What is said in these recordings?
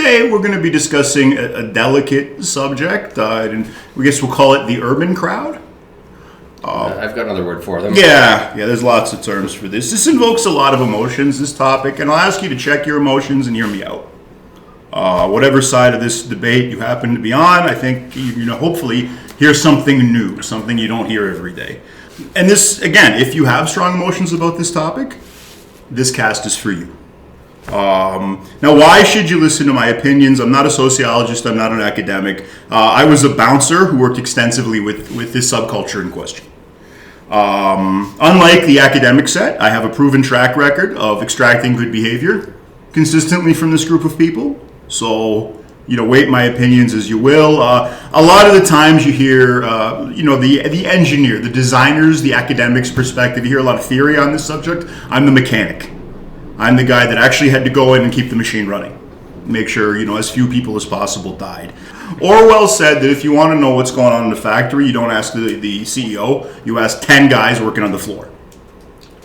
today we're going to be discussing a delicate subject, and I guess we'll call it the urban crowd. I've got another word for them. Yeah, there's lots of terms for this. This invokes a lot of emotions, this topic, and I'll ask you to check your emotions and hear me out. Whatever side of this debate you happen to be on, I think hopefully hear something new, something you don't hear every day. And this, again, if you have strong emotions about this topic, this cast is for you. Now, why should you listen to my opinions? I'm not a sociologist. I'm not an academic. I was a bouncer who worked extensively with this subculture in question. Unlike the academic set, I have a proven track record of extracting good behavior consistently from this group of people. So, weight my opinions as you will. A lot of the times you hear, the engineer, the designers, the academics' perspective. You hear a lot of theory on this subject. I'm the mechanic. I'm the guy that actually had to go in and keep the machine running. Make sure, as few people as possible died. Orwell said that if you want to know what's going on in the factory, you don't ask the CEO, you ask 10 guys working on the floor.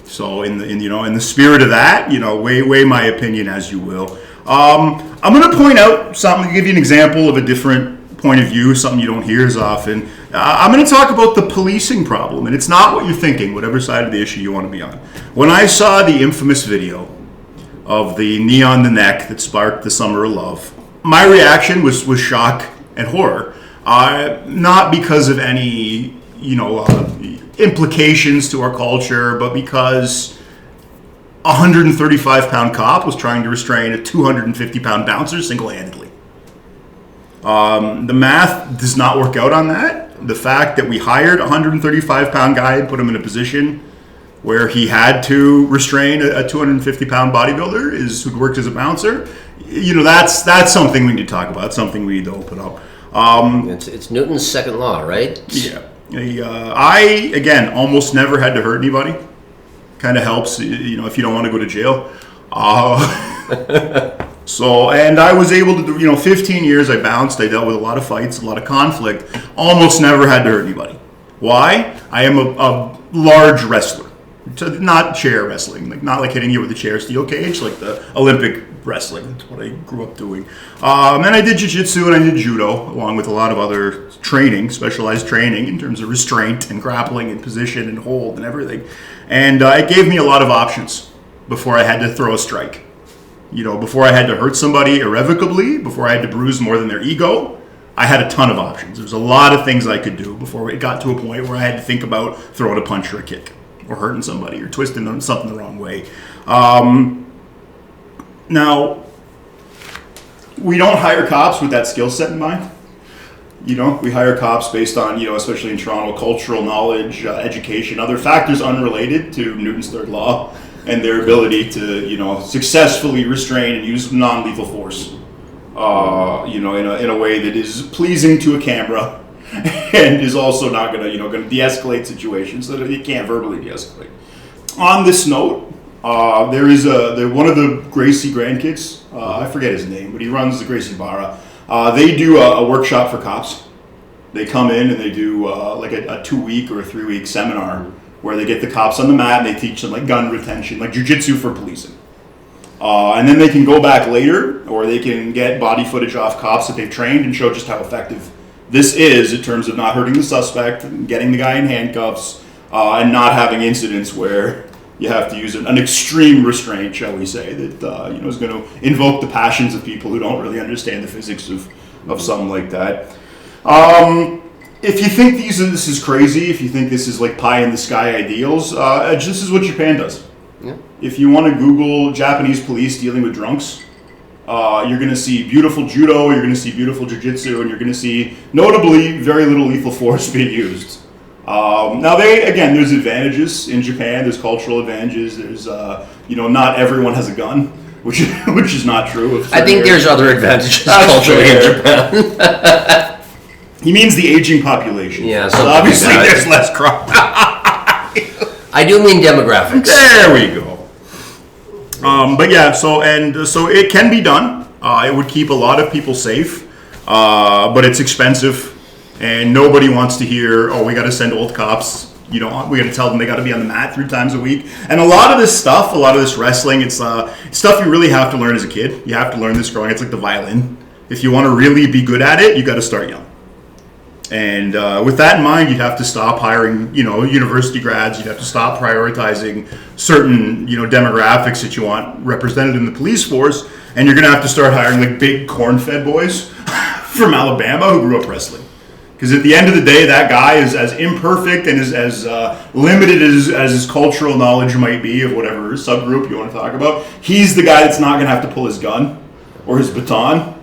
So in the spirit of that, weigh my opinion as you will. I'm going to point out something, give you an example of a different point of view, something you don't hear as often. I'm going to talk about the policing problem, and it's not what you're thinking, whatever side of the issue you want to be on. When I saw the infamous video of the knee on the neck that sparked the Summer of Love, my reaction was shock and horror. Not because of any, implications to our culture, but because a 135-pound cop was trying to restrain a 250-pound bouncer single-handedly. The math does not work out on that. The fact that we hired a 135-pound guy and put him in a position where he had to restrain a 250-pound bodybuilder who worked as a bouncer, that's something we need to talk about. It's something we need to open up. It's Newton's second law, right? Yeah. I, again, almost never had to hurt anybody. Kind of helps, if you don't want to go to jail. And I was able to do, 15 years I bounced. I dealt with a lot of fights, a lot of conflict. Almost never had to hurt anybody. Why? I am a large wrestler. Not chair wrestling, not like hitting you with a chair steel cage, like the Olympic wrestling. That's what I grew up doing. And I did jiu-jitsu and I did judo, along with a lot of other training, specialized training in terms of restraint and grappling and position and hold and everything. And it gave me a lot of options before I had to throw a strike. Before I had to hurt somebody irrevocably, before I had to bruise more than their ego, I had a ton of options. There was a lot of things I could do before it got to a point where I had to think about throwing a punch or a kick, or hurting somebody, or twisting something the wrong way. Now, we don't hire cops with that skill set in mind. We hire cops based on, especially in Toronto, cultural knowledge, education, other factors unrelated to Newton's third law and their ability to, successfully restrain and use non-lethal force, in a way that is pleasing to a camera and is also not going to de-escalate situations so that you can't verbally de-escalate. On this note, there is one of the Gracie grandkids, I forget his name, but he runs the Gracie Barra. They do a workshop for cops. They come in and they do like a 2-week or a 3-week seminar where they get the cops on the mat and they teach them like gun retention, like jiu-jitsu for policing. And then they can go back later, or they can get body footage off cops that they've trained and show just how effective this is in terms of not hurting the suspect, getting the guy in handcuffs, and not having incidents where you have to use an extreme restraint, shall we say, that is going to invoke the passions of people who don't really understand the physics of something like that. If you think this is crazy, if you think this is like pie in the sky ideals, this is what Japan does. Yeah. If you want to Google Japanese police dealing with drunks, you're going to see beautiful judo, you're going to see beautiful jiu-jitsu, and you're going to see, notably, very little lethal force being used. Now, there's advantages in Japan. There's cultural advantages. There's, not everyone has a gun, which is not true. I think there's other advantages culturally in Japan. He means the aging population. Yeah, so obviously there's less crime. I do mean demographics. There we go. So it can be done. It would keep a lot of people safe, but it's expensive, and nobody wants to hear, we got to send old cops we got to tell them they got to be on the mat 3 times a week. And a lot of this wrestling, it's stuff you really have to learn as a kid. You have to learn this growing. It's like the violin. If you want to really be good at it, you got to start young. And with that in mind, you'd have to stop hiring, university grads. You'd have to stop prioritizing certain, demographics that you want represented in the police force. And you're going to have to start hiring like big corn-fed boys from Alabama who grew up wrestling. Because at the end of the day, that guy is as imperfect and as limited as his cultural knowledge might be of whatever subgroup you want to talk about. He's the guy that's not going to have to pull his gun or his baton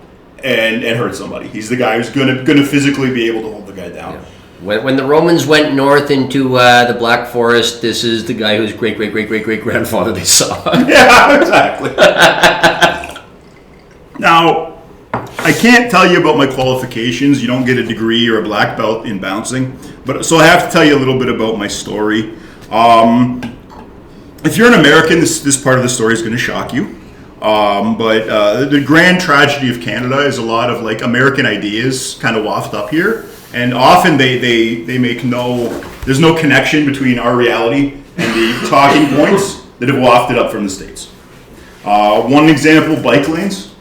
and hurt somebody. He's the guy who's going to physically be able to hold the guy down. Yeah. When the Romans went north into the Black Forest, this is the guy whose great-great-great-great-great-grandfather they saw. Yeah, exactly. Now, I can't tell you about my qualifications. You don't get a degree or a black belt in bouncing. So I have to tell you a little bit about my story. If you're an American, this part of the story is going to shock you. But the grand tragedy of Canada is a lot of like American ideas kind of waft up here. And often they make there's no connection between our reality and the talking points that have wafted up from the States. One example, bike lanes.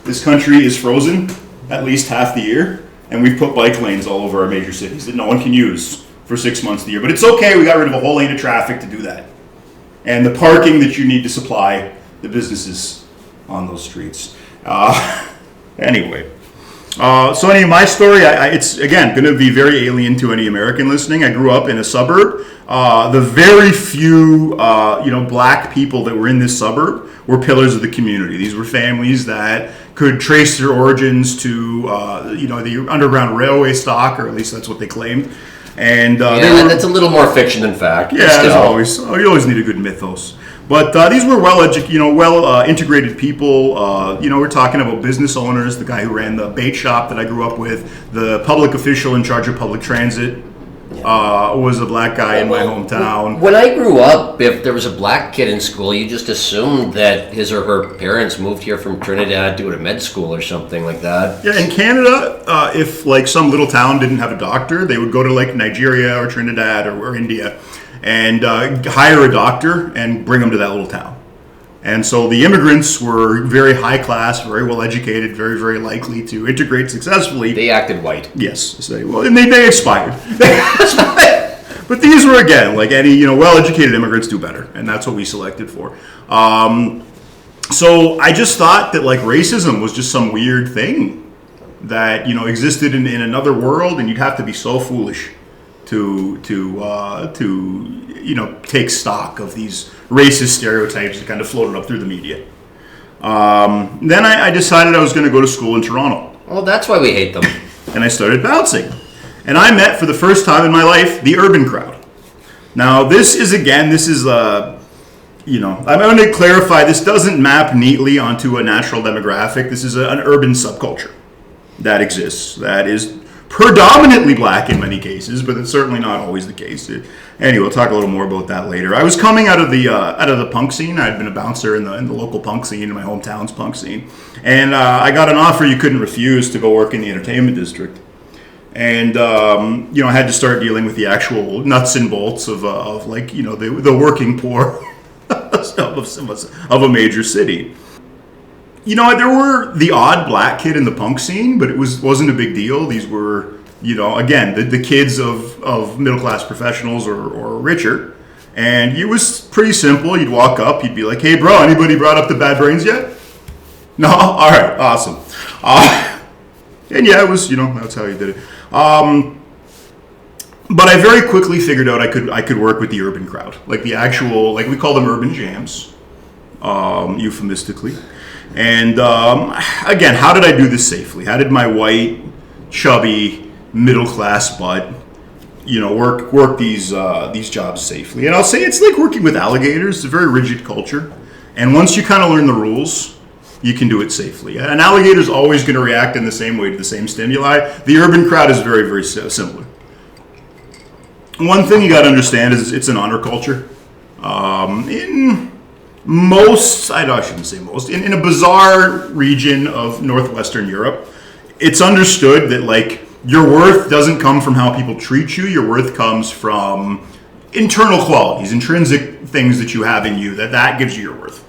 This country is frozen at least half the year, and we've put bike lanes all over our major cities that no one can use for 6 months of the year. But it's okay, we got rid of a whole lane of traffic to do that. And the parking that you need to supply the businesses on those streets. Anyway, my story, it's, again, going to be very alien to any American listening. I grew up in a suburb. The very few, black people that were in this suburb were pillars of the community. These were families that could trace their origins to, the Underground Railway stock, or at least that's what they claimed. And that's a little more fiction than fact. Yeah, you always need a good mythos. But these were integrated people. We're talking about business owners. The guy who ran the bait shop that I grew up with, the public official in charge of public transit, was a black guy in my hometown. When I grew up, if there was a black kid in school, you just assumed that his or her parents moved here from Trinidad to go to med school or something like that. Yeah, in Canada, if like some little town didn't have a doctor, they would go to like Nigeria or Trinidad or India and hire a doctor and bring them to that little town. And so the immigrants were very high class, very well educated, very, very likely to integrate successfully. They acted white. Yes, and they expired. But these were, again, like any well-educated immigrants do better, and that's what we selected for. So I just thought that like racism was just some weird thing that existed in another world, and you'd have to be so foolish to take stock of these racist stereotypes that kind of floated up through the media. Then I decided I was going to go to school in Toronto. Well, that's why we hate them. And I started bouncing. And I met for the first time in my life the urban crowd. Now this is I'm going to clarify, this doesn't map neatly onto a natural demographic. This is an urban subculture that exists, that is predominantly black in many cases, but it's certainly not always the case. Anyway, we'll talk a little more about that later. I was coming out of the punk scene. I'd been a bouncer in the local punk scene, in my hometown's punk scene, and I got an offer you couldn't refuse to go work in the entertainment district. And I had to start dealing with the actual nuts and bolts of the working poor of a major city. There were the odd black kid in the punk scene, but it wasn't a big deal. These were, again, the kids of middle-class professionals or richer. And it was pretty simple. You'd walk up, you'd be like, hey, bro, anybody brought up the bad brains yet? No? All right, awesome. And yeah, it was, that's how you did it. But I very quickly figured out I could work with the urban crowd. Like the actual, like we call them urban jams, euphemistically. And again, how did I do this safely? How did my white, chubby, middle-class butt, work these jobs safely? And I'll say it's like working with alligators. It's a very rigid culture. And once you kind of learn the rules, you can do it safely. An alligator's always going to react in the same way to the same stimuli. The urban crowd is very, very similar. One thing you got to understand is it's an honor culture. In a bizarre region of northwestern Europe, it's understood that like your worth doesn't come from how people treat you. Your worth comes from internal qualities, intrinsic things that you have in you that gives you your worth.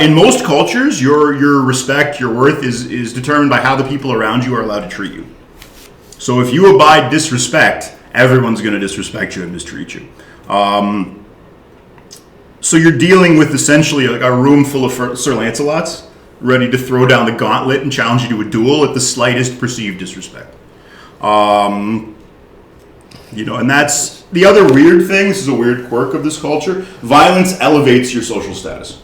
In most cultures, your respect, your worth is determined by how the people around you are allowed to treat you. So if you abide disrespect, everyone's going to disrespect you and mistreat you. So you're dealing with essentially like a room full of Sir Lancelots ready to throw down the gauntlet and challenge you to a duel at the slightest perceived disrespect. And that's the other weird thing. This is a weird quirk of this culture. Violence elevates your social status.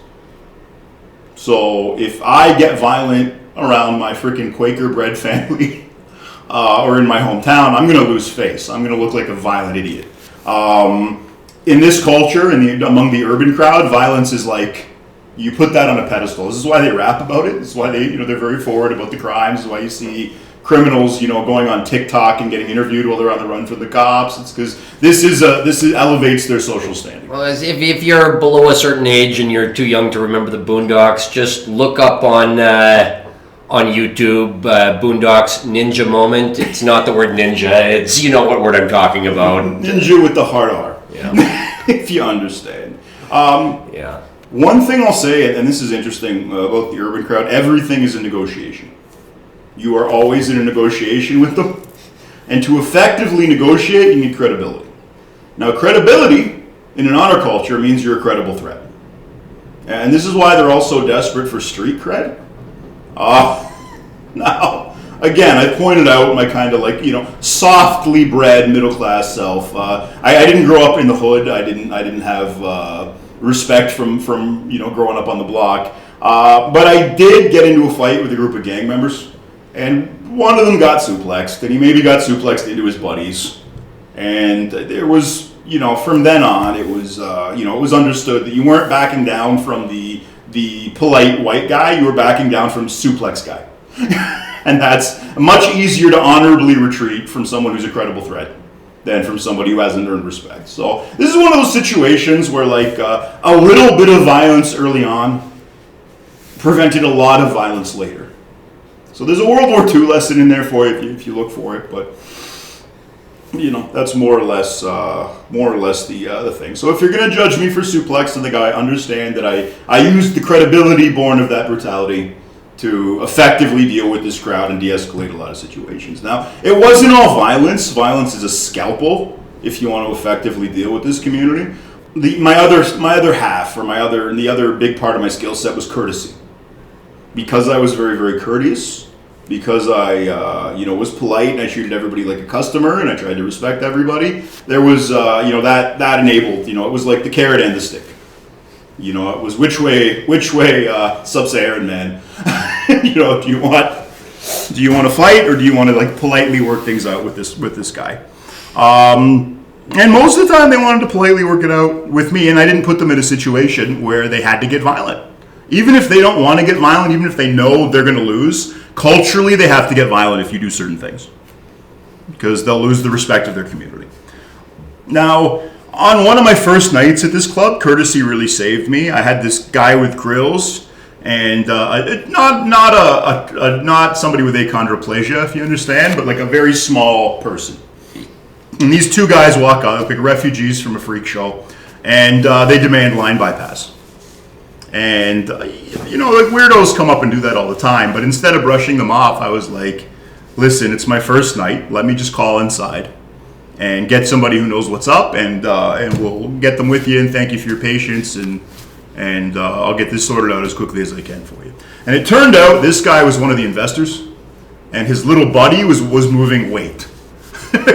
So if I get violent around my freaking Quaker bred family or in my hometown, I'm going to lose face. I'm going to look like a violent idiot. In this culture, among the urban crowd, violence is like, you put that on a pedestal. This is why they rap about it. This is why they're very forward about the crimes. This is why you see criminals, going on TikTok and getting interviewed while they're on the run from the cops. It's because this elevates their social standing. Well, if you're below a certain age and you're too young to remember the Boondocks, just look up on YouTube Boondocks Ninja Moment. It's not the word ninja. It's what word I'm talking about. Ninja with the hard R. Yeah. If you understand. Yeah. One thing I'll say, and this is interesting about the urban crowd, everything is a negotiation. You are always in a negotiation with them. And to effectively negotiate, you need credibility. Now, credibility in an honor culture means you're a credible threat. And this is why they're all so desperate for street cred. Now, again, I pointed out my kind of softly bred middle class self. I didn't grow up in the hood. I didn't have respect from growing up on the block. But I did get into a fight with a group of gang members, and one of them got suplexed, and he maybe got suplexed into his buddies. And there was, from then on, it was, it was understood that you weren't backing down from the polite white guy. You were backing down from suplex guy. And that's much easier to honorably retreat from someone who's a credible threat than from somebody who hasn't earned respect. So this is one of those situations where a little bit of violence early on prevented a lot of violence later. So there's a World War II lesson in there for you if you look for it, but that's more or less the thing. So if you're going to judge me for suplexing the guy, understand that I used the credibility born of that brutality to effectively deal with this crowd and de-escalate a lot of situations. Now, it wasn't all violence. Violence is a scalpel if you want to effectively deal with this community. My other half, or the other big part of my skill set was courtesy. Because I was very, very courteous, because I was polite and I treated everybody like a customer and I tried to respect everybody, there was that enabled, it was like the carrot and the stick. It was which way sub-Saharan man. Do you want to fight, or do you want to politely work things out with this guy? And most of the time they wanted to politely work it out with me, and I didn't put them in a situation where they had to get violent. Even if they don't want to get violent, even if they know they're going to lose, culturally they have to get violent if you do certain things, because they'll lose the respect of their community. Now, on one of my first nights at this club, courtesy really saved me. I had this guy with grills, and not somebody with achondroplasia, if you understand, but a very small person. And these two guys walk out, like refugees from a freak show, and they demand line bypass. And weirdos come up and do that all the time, but instead of brushing them off, I was like, listen, it's my first night. Let me just call inside and get somebody who knows what's up, and we'll get them with you, and thank you for your patience, and I'll get this sorted out as quickly as I can for you. And it turned out this guy was one of the investors, and his little buddy was moving weight,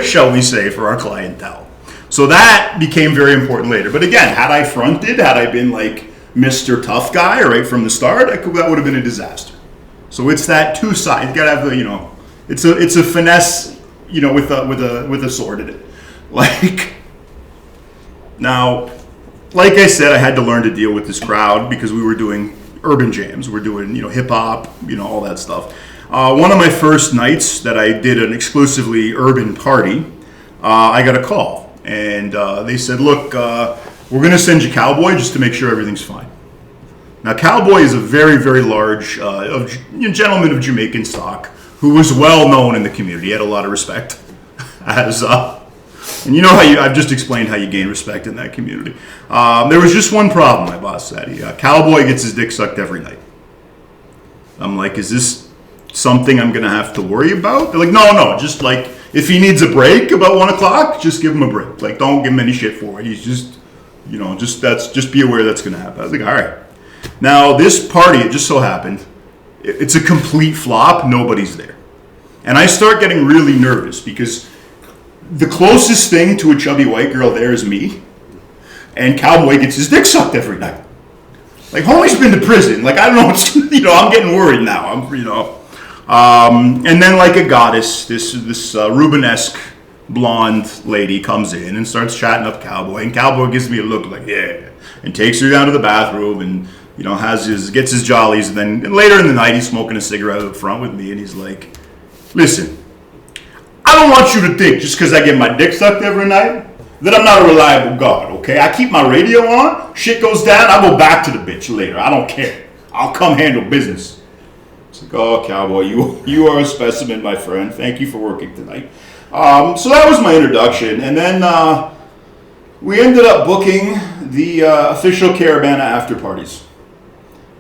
shall we say, for our clientele. So that became very important later. But again, had I fronted, had I been Mr. Tough Guy right from the start, that would have been a disaster. So it's that two sides. You gotta have the, it's a finesse, with a sword in it. Now, like I said, I had to learn to deal with this crowd because we were doing urban jams. We're doing, hip hop, all that stuff. One of my first nights that I did an exclusively urban party, I got a call, and they said, look, we're going to send you Cowboy just to make sure everything's fine. Now, Cowboy is a very, very large gentleman of Jamaican stock who was well known in the community. He had a lot of respect as And you know I've just explained how you gain respect in that community. There was just one problem, my boss said. Cowboy gets his dick sucked every night. I'm like, is this something I'm going to have to worry about? They're like, no, just like, if he needs a break about 1 o'clock, just give him a break. Like, don't give him any shit for it. He's just, just be aware that's going to happen. I was like, all right. Now, this party, it just so happened, it's a complete flop. Nobody's there. And I start getting really nervous because the closest thing to a chubby white girl there is me. And Cowboy gets his dick sucked every night. Like, homie's been to prison. Like, I don't know what's, I'm getting worried now. And then like a goddess, this Rubenesque blonde lady comes in and starts chatting up Cowboy. And Cowboy gives me a look like, yeah. And takes her down to the bathroom and, gets his jollies. And then later in the night, he's smoking a cigarette up front with me. And he's like, listen, I don't want you to think just because I get my dick sucked every night that I'm not a reliable god, okay? I keep my radio on, shit goes down, I go back to the bitch later. I don't care. I'll come handle business. It's like, oh, Cowboy, you are a specimen, my friend. Thank you for working tonight. So that was my introduction. And then we ended up booking the official Caribana after parties.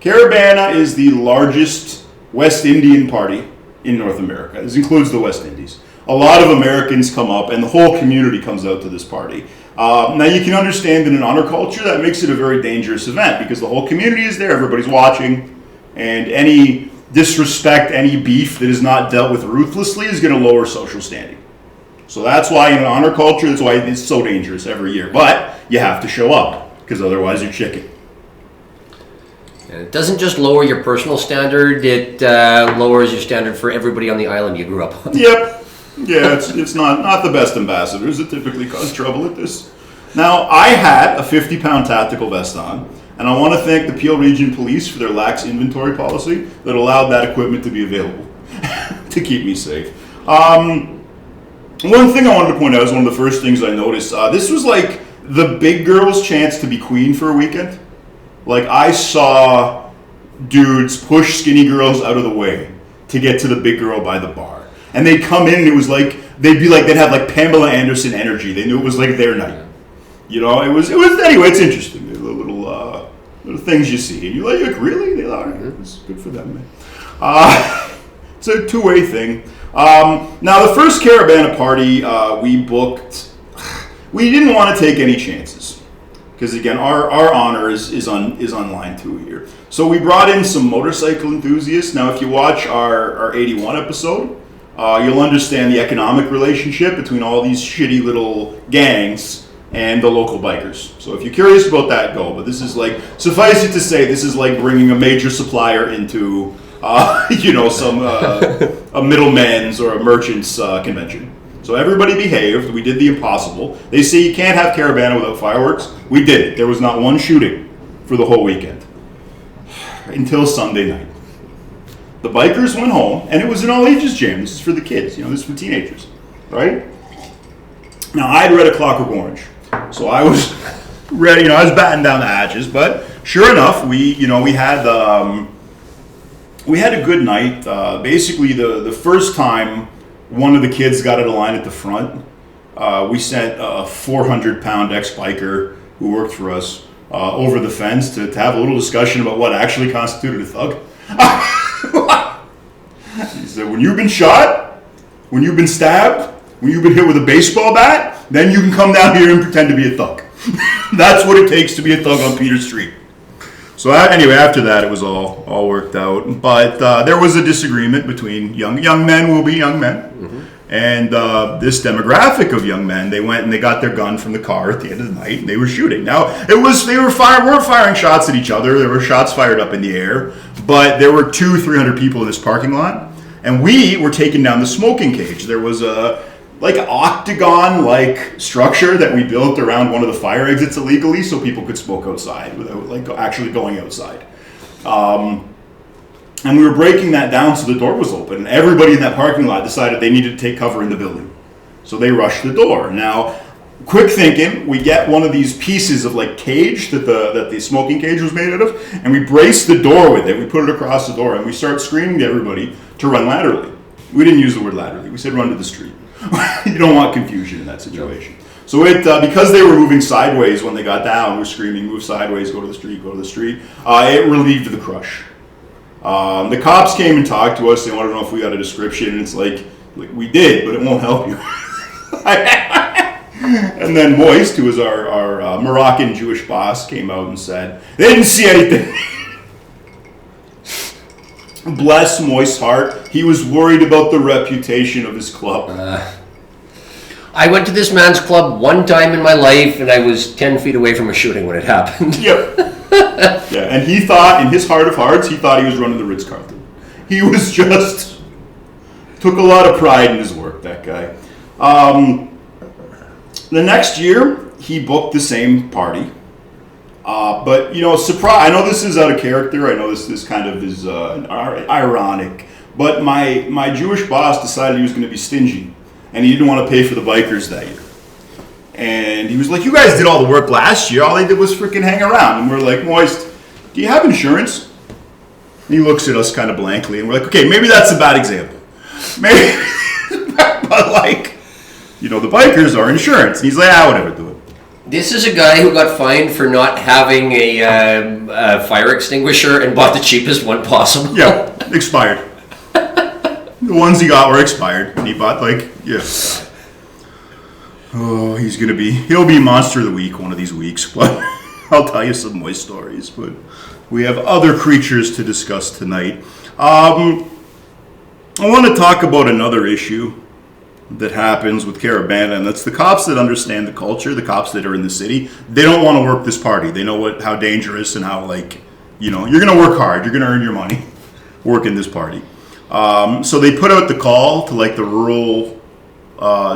Caribana is the largest West Indian party in North America. This includes the West Indies. A lot of Americans come up, and the whole community comes out to this party. Now, you can understand in an honor culture, that makes it a very dangerous event because the whole community is there, everybody's watching, and any disrespect, any beef that is not dealt with ruthlessly is going to lower social standing. So that's why in an honor culture, that's why it's so dangerous every year. But you have to show up because otherwise you're chicken. And it doesn't just lower your personal standard, it lowers your standard for everybody on the island you grew up on. Yep. Yeah, it's not the best ambassadors that typically cause trouble at this. Now, I had a 50-pound tactical vest on, and I want to thank the Peel Region Police for their lax inventory policy that allowed that equipment to be available to keep me safe. One thing I wanted to point out is one of the first things I noticed. This was like the big girl's chance to be queen for a weekend. Like, I saw dudes push skinny girls out of the way to get to the big girl by the bar. And they'd come in and it was like, they'd have like Pamela Anderson energy. They knew it was like their night. It was anyway, it's interesting. The little things you see. And you're like, really? They are. It's good for them, man. It's a two-way thing. Now, the first Caribana party we booked, we didn't want to take any chances. Because again, our honor is on line 2 here. So we brought in some motorcycle enthusiasts. Now, if you watch our 81 episode, you'll understand the economic relationship between all these shitty little gangs and the local bikers. So if you're curious about that, go. But this is like, suffice it to say, this is like bringing a major supplier into, a middleman's or a merchant's convention. So everybody behaved. We did the impossible. They say you can't have Caribana without fireworks. We did it. There was not one shooting for the whole weekend. Until Sunday night. The bikers went home, and it was an all-ages jam. This is for the kids. This is for teenagers, right? Now, I had read A Clockwork Orange, so I was ready. I was batting down the hatches. But sure enough, we had a good night. Basically, the first time one of the kids got out of line at the front, we sent a 400-pound ex-biker who worked for us over the fence to have a little discussion about what actually constituted a thug. He said, when you've been shot, when you've been stabbed, when you've been hit with a baseball bat, then you can come down here and pretend to be a thug. That's what it takes to be a thug on Peter Street. So anyway, after that, it was all worked out. But there was a disagreement between young men will be young men. Mm-hmm. And this demographic of young men, they went and they got their gun from the car at the end of the night, and they were shooting. Now, weren't firing shots at each other. There were shots fired up in the air, but there were 200-300 people in this parking lot, and we were taking down the smoking cage. There was a octagon-like structure that we built around one of the fire exits illegally, so people could smoke outside without actually going outside. And we were breaking that down so the door was open. And everybody in that parking lot decided they needed to take cover in the building. So they rushed the door. Now, quick thinking, we get one of these pieces of like cage that the smoking cage was made out of, and we brace the door with it. We put it across the door, and we start screaming to everybody to run laterally. We didn't use the word laterally. We said run to the street. You don't want confusion in that situation. So because they were moving sideways when they got down, we're screaming, move sideways, go to the street, go to the street. It relieved the crush. The cops came and talked to us. They wanted to know if we got a description, and it's like we did, but it won't help you. And then Moist, who was our Moroccan Jewish boss, came out and said they didn't see anything. Bless Moist's heart. He was worried about the reputation of his club. I went to this man's club one time in my life, and I was 10 feet away from a shooting when it happened. Yep. Yeah, and he thought, in his heart of hearts, he thought he was running the Ritz-Carlton. He was just... took a lot of pride in his work, that guy. The next year, he booked the same party. But, surprise, I know this is out of character. I know this kind of is ironic. But my Jewish boss decided he was going to be stingy. And he didn't want to pay for the bikers that year. And he was like, you guys did all the work last year. All they did was freaking hang around. And we're like, Moist, do you have insurance? And he looks at us kind of blankly. And we're like, okay, maybe that's a bad example. Maybe, but the bikers are insurance. And he's like, whatever, do it. This is a guy who got fined for not having a fire extinguisher and bought the cheapest one possible. Yeah, expired. The ones he got were expired, and he bought Oh, he'll be Monster of the Week one of these weeks, but I'll tell you some Moist stories, but we have other creatures to discuss tonight. I want to talk about another issue that happens with Caribana, and that's the cops that understand the culture, the cops that are in the city. They don't want to work this party. They know how dangerous and how, you're going to work hard. You're going to earn your money working this party. So they put out the call to the rural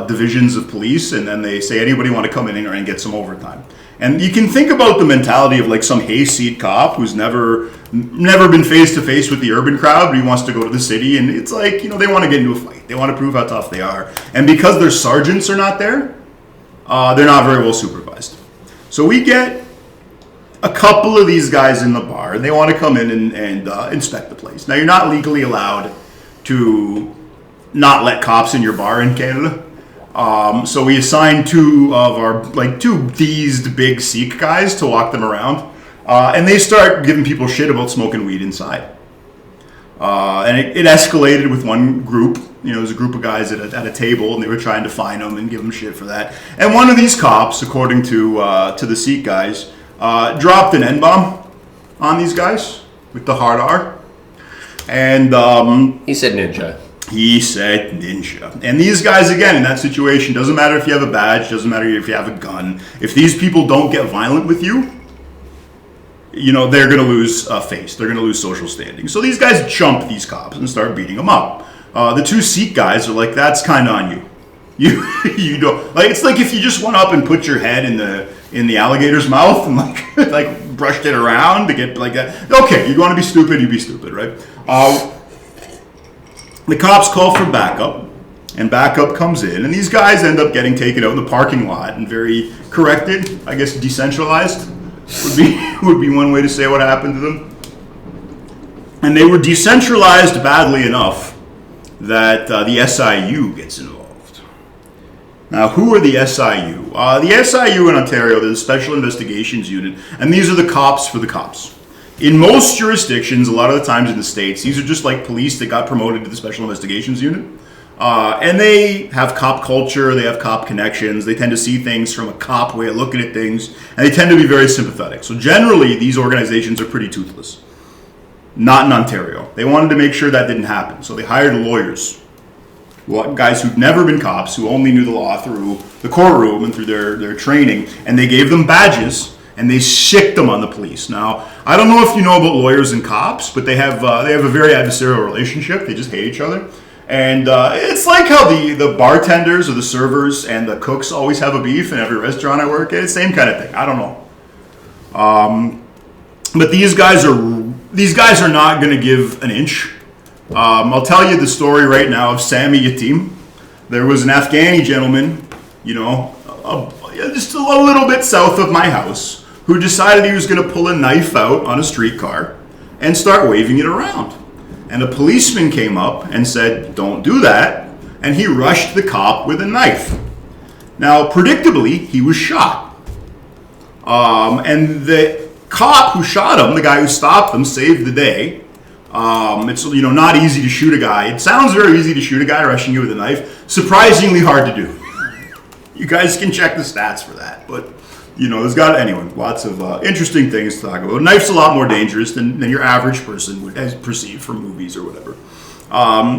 divisions of police, and then they say, anybody want to come in and get some overtime? And you can think about the mentality of some hayseed cop who's never been face to face with the urban crowd, but he wants to go to the city, and it's they want to get into a fight. They want to prove how tough they are. And because their sergeants are not there, they're not very well supervised. So we get a couple of these guys in the bar, and they want to come in and inspect the place. Now, you're not legally allowed to not let cops in your bar in Canada. So we assigned two of our, two teased big Sikh guys to walk them around. And they start giving people shit about smoking weed inside. And it escalated with one group. There was a group of guys at a table, and they were trying to fine them and give them shit for that. And one of these cops, according to the Sikh guys, dropped an N-bomb on these guys with the hard R. And he said ninja. He said ninja. And these guys, again, in that situation, doesn't matter if you have a badge, doesn't matter if you have a gun. If these people don't get violent with you, they're going to lose face. They're going to lose social standing. So these guys jump these cops and start beating them up. The two Sikh guys are like, that's kind of on you. You don't it's like if you just went up and put your head in the alligator's mouth and brushed it around to get that. Okay, you want to be stupid, you be stupid, right? The cops call for backup, and backup comes in, and these guys end up getting taken out in the parking lot and very corrected, I guess decentralized would be one way to say what happened to them. And they were decentralized badly enough that the SIU gets involved. Now, who are the SIU? The SIU in Ontario, they're the Special Investigations Unit, and these are the cops for the cops. In most jurisdictions, a lot of the times in the States, these are just like police that got promoted to the Special Investigations Unit. And they have cop culture, they have cop connections, they tend to see things from a cop way of looking at things, and they tend to be very sympathetic. So generally, these organizations are pretty toothless. Not in Ontario. They wanted to make sure that didn't happen, so they hired lawyers. Guys who'd never been cops, who only knew the law through the courtroom and through their training, and they gave them badges, and they sicked them on the police. Now, I don't know if you know about lawyers and cops, but they have a very adversarial relationship. They just hate each other. And it's like how the bartenders or the servers and the cooks always have a beef in every restaurant I work at. Same kind of thing. I don't know. But these guys are not going to give an inch. I'll tell you the story right now of Sami Yatim. There was an Afghani gentleman, just a little bit south of my house, who decided he was going to pull a knife out on a streetcar and start waving it around. And a policeman came up and said, don't do that. And he rushed the cop with a knife. Now, predictably, he was shot. And the cop who shot him, the guy who stopped him, saved the day. It's not easy to shoot a guy. It sounds very easy to shoot a guy rushing you with a knife. Surprisingly hard to do. You guys can check the stats for that. But there's lots of interesting things to talk about. A knife's a lot more dangerous than your average person would perceive from movies or whatever.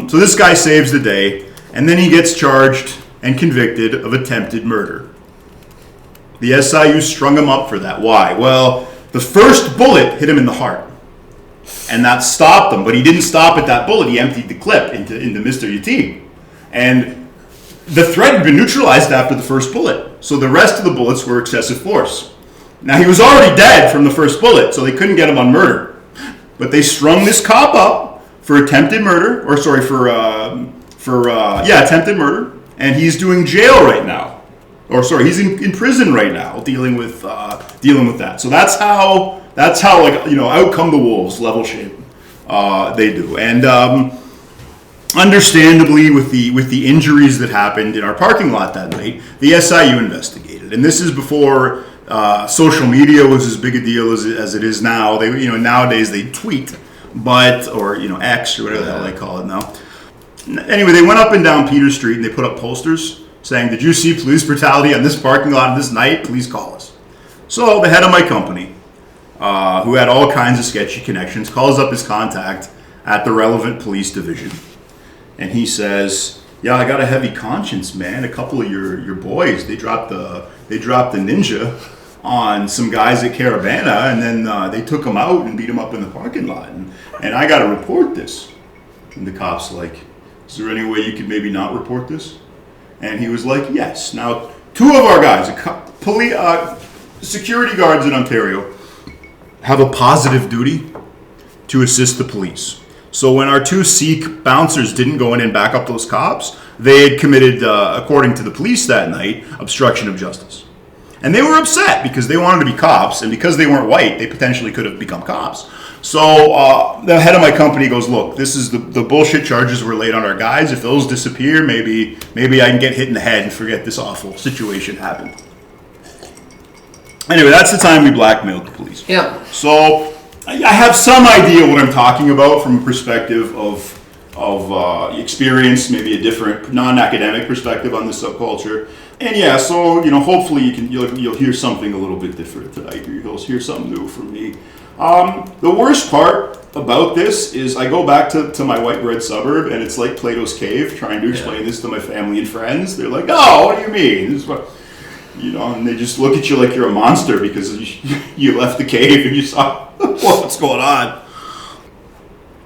So this guy saves the day, and then he gets charged and convicted of attempted murder. The SIU strung him up for that. Why? Well, the first bullet hit him in the heart, and that stopped him. But he didn't stop at that bullet. He emptied the clip into Mr. Yatim. And the threat had been neutralized after the first bullet, so the rest of the bullets were excessive force. Now, he was already dead from the first bullet, so they couldn't get him on murder. But they strung this cop up for attempted murder, attempted murder, and he's doing jail right now. He's in prison right now, dealing with that. So that's how out come the wolves, level shape. They do, and understandably, with the injuries that happened in our parking lot that night, the SIU investigated, and this is before social media was as big a deal as it is now. They nowadays they tweet, or X or whatever the hell they call it now. Anyway, they went up and down Peter Street and they put up posters saying, "Did you see police brutality on this parking lot this night? Please call us." So the head of my company, who had all kinds of sketchy connections, calls up his contact at the relevant police division. And he says, "Yeah, I got a heavy conscience, man. A couple of your boys, they dropped the ninja on some guys at Caravana, and then they took him out and beat him up in the parking lot. And I got to report this." And the cop's like, "Is there any way you could maybe not report this?" And he was like, "Yes." Now, two of our guys, security guards in Ontario, have a positive duty to assist the police. So when our two Sikh bouncers didn't go in and back up those cops, they had committed, according to the police that night, obstruction of justice. And they were upset because they wanted to be cops, and because they weren't white, they potentially could have become cops. So the head of my company goes, "Look, this is the bullshit charges were laid on our guys. If those disappear, maybe I can get hit in the head and forget this awful situation happened." Anyway, that's the time we blackmailed the police. Yeah. So I have some idea what I'm talking about from a perspective of experience, maybe a different non-academic perspective on this subculture. And yeah, so hopefully you'll hear something a little bit different tonight. You'll hear something new from me. The worst part about this is I go back to my white bread suburb, and it's like Plato's cave trying to explain this to my family and friends. They're like, "No, what do you mean? This is what," and they just look at you like you're a monster because you left the cave and you saw what's going on.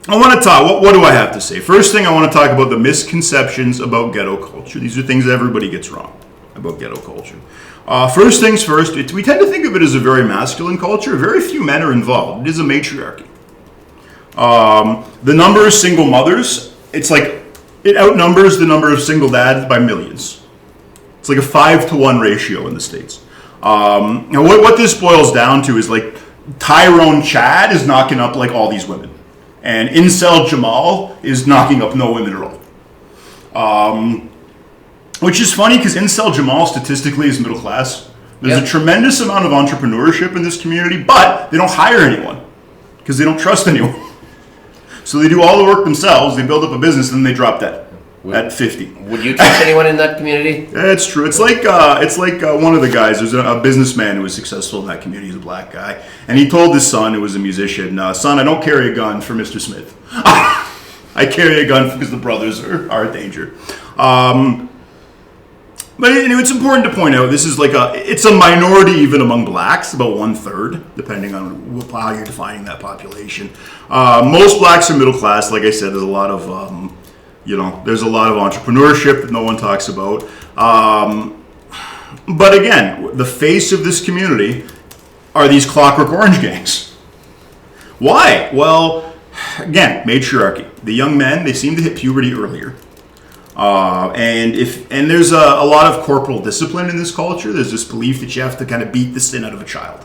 I want to talk, what do I have to say? First thing, I want to talk about the misconceptions about ghetto culture. These are things that everybody gets wrong about ghetto culture. First things first, we tend to think of it as a very masculine culture. Very few men are involved. It is a matriarchy. The number of single mothers, it's like it outnumbers the number of single dads by millions. It's like a 5-to-1 ratio in the States. Now what this boils down to is like Tyrone Chad is knocking up like all these women, and Incel Jamal is knocking up no women at all. Which is funny because Incel Jamal statistically is middle class. There's a tremendous amount of entrepreneurship in this community, but they don't hire anyone because they don't trust anyone. So they do all the work themselves, they build up a business, and then they drop dead at 50. Would you trust anyone in that community? It's true. It's like one of the guys. There's a businessman who was successful in that community. He's a black guy, and he told his son, who was a musician, "Son, I don't carry a gun for Mr. Smith. I carry a gun because the brothers are a danger." But anyway, it's important to point out this is it's a minority even among blacks, about 1/3, depending on how you're defining that population. Most blacks are middle class. Like I said, there's a lot of there's a lot of entrepreneurship that no one talks about. But again, the face of this community are these Clockwork Orange gangs. Why? Well, again, matriarchy. The young men, they seem to hit puberty earlier. And there's a lot of corporal discipline in this culture. There's this belief that you have to kind of beat the sin out of a child.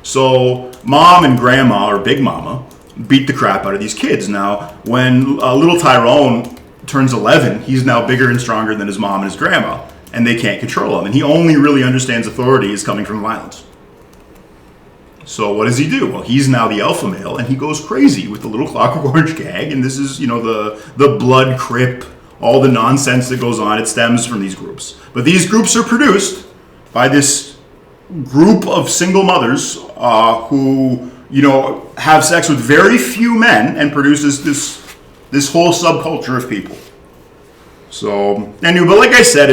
So mom and grandma, or big mama, beat the crap out of these kids. Now, when little Tyrone turns 11, he's now bigger and stronger than his mom and his grandma. and they can't control him. And he only really understands authority is coming from violence. So what does he do? Well, he's now the alpha male, and he goes crazy with the little Clockwork Orange gag. And this is, the blood crip, all the nonsense that goes on. It stems from these groups. But these groups are produced by this group of single mothers who, have sex with very few men and produces this whole subculture of people. So, anyway, but like I said,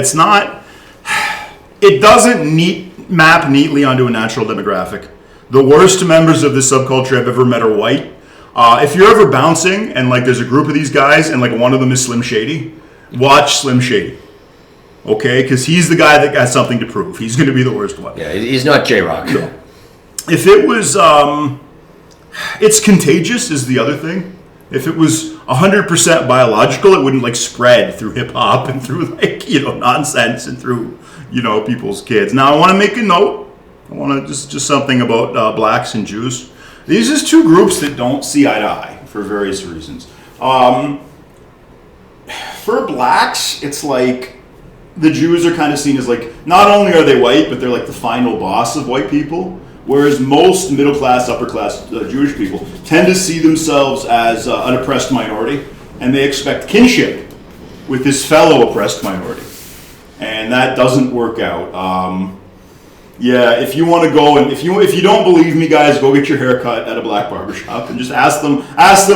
it doesn't map neatly onto a natural demographic. The worst members of this subculture I've ever met are white. If you're ever bouncing and there's a group of these guys and one of them is Slim Shady, watch Slim Shady. Okay? Because he's the guy that got something to prove. He's going to be the worst one. Yeah, he's not J-Rock. No. If it was, it's contagious is the other thing. If it was 100% biological, it wouldn't spread through hip hop and through nonsense and through, people's kids. Now I want to make a note. I want to just something about blacks and Jews. These are two groups that don't see eye to eye for various reasons. For blacks, it's the Jews are kind of seen as not only are they white, but they're the final boss of white people. Whereas most middle class, upper class Jewish people tend to see themselves as an oppressed minority, and they expect kinship with this fellow oppressed minority, and that doesn't work out. If you want to go and if you don't believe me, guys, go get your hair cut at a black barbershop and just ask them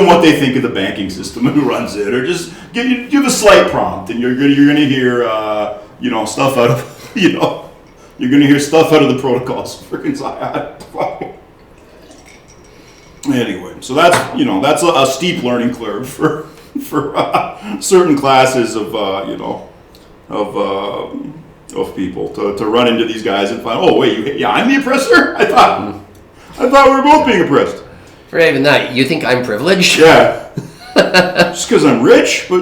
what they think of the banking system and who runs it, or just give a slight prompt, and you're going to hear stuff out of you're going to hear stuff out of the protocols. Freaking anyway, so that's a steep learning curve for certain classes of people to run into these guys and find, oh wait, I'm the oppressor? I thought we were both being oppressed. For even that, you think I'm privileged? Yeah. Just because I'm rich, but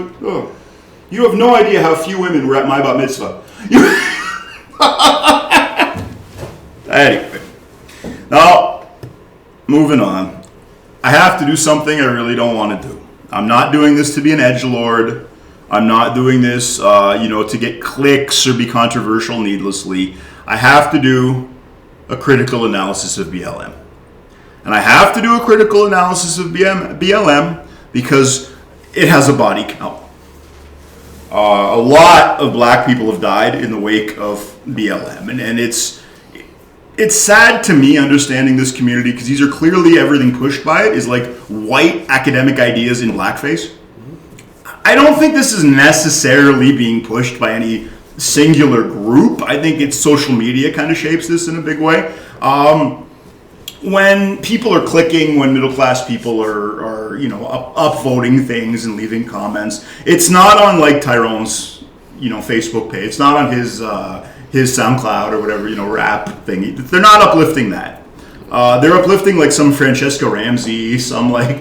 you have no idea how few women were at my bat mitzvah. Anyway, now moving on. I have to do something I really don't want to do. I'm not doing this to be an edgelord. I'm not doing this, to get clicks or be controversial needlessly. I have to do a critical analysis of BLM. And I have to do a critical analysis of BLM because it has a body count. A lot of black people have died in the wake of BLM. And it's sad to me understanding this community because these are clearly everything pushed by it is white academic ideas in blackface. I don't think this is necessarily being pushed by any singular group. I think it's social media kind of shapes this in a big way. When people are clicking, when middle class people are upvoting things and leaving comments, it's not on Tyrone's Facebook page. It's not on his SoundCloud or whatever rap thing. They're not uplifting that. They're uplifting some Francesca Ramsey, someone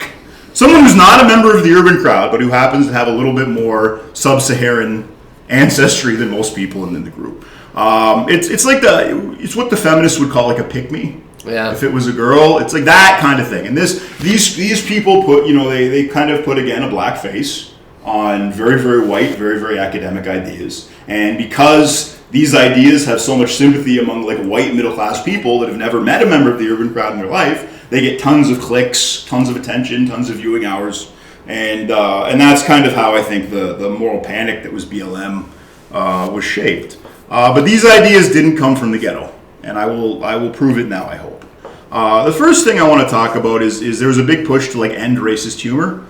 who's not a member of the urban crowd, but who happens to have a little bit more sub-Saharan ancestry than most people in the group. It's what the feminists would call a pick-me. Yeah. If it was a girl, it's that kind of thing. And these people put, they kind of put, again, a black face on very, very white, very, very academic ideas. And because these ideas have so much sympathy among white middle-class people that have never met a member of the urban crowd in their life, they get tons of clicks, tons of attention, tons of viewing hours. And that's kind of how I think the moral panic that was BLM was shaped. But these ideas didn't come from the ghetto. And I will prove it now, I hope. The first thing I want to talk about is there was a big push to end racist humor.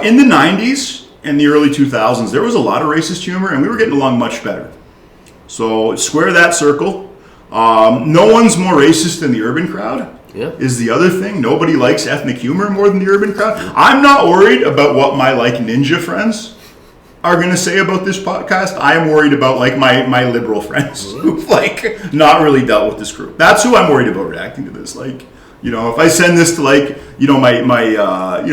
In the 90s and the early 2000s, there was a lot of racist humor, and we were getting along much better. So square that circle. No one's more racist than the urban crowd. Yeah. Is the other thing. Nobody likes ethnic humor more than the urban crowd. I'm not worried about what my ninja friends are going to say about this podcast. I am worried about my liberal friends who've not really dealt with this group. That's who I'm worried about reacting to this. If I send this to my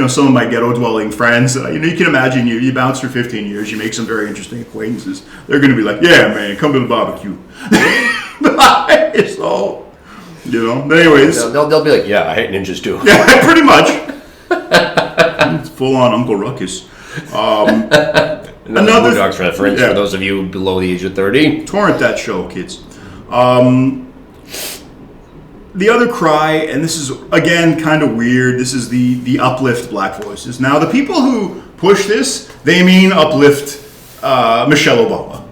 some of my ghetto dwelling friends, you can imagine you bounce for 15 years, you make some very interesting acquaintances. They're going to be yeah, man, come to the barbecue. So, but anyways. They'll be yeah, I hate ninjas too. Yeah, pretty much. It's full on Uncle Ruckus. Another Boondocks reference yeah. for those of you below the age of 30. Torrent that show, kids. The other cry, and this is again kind of weird. This is the uplift Black voices. Now, the people who push this, they mean uplift Michelle Obama.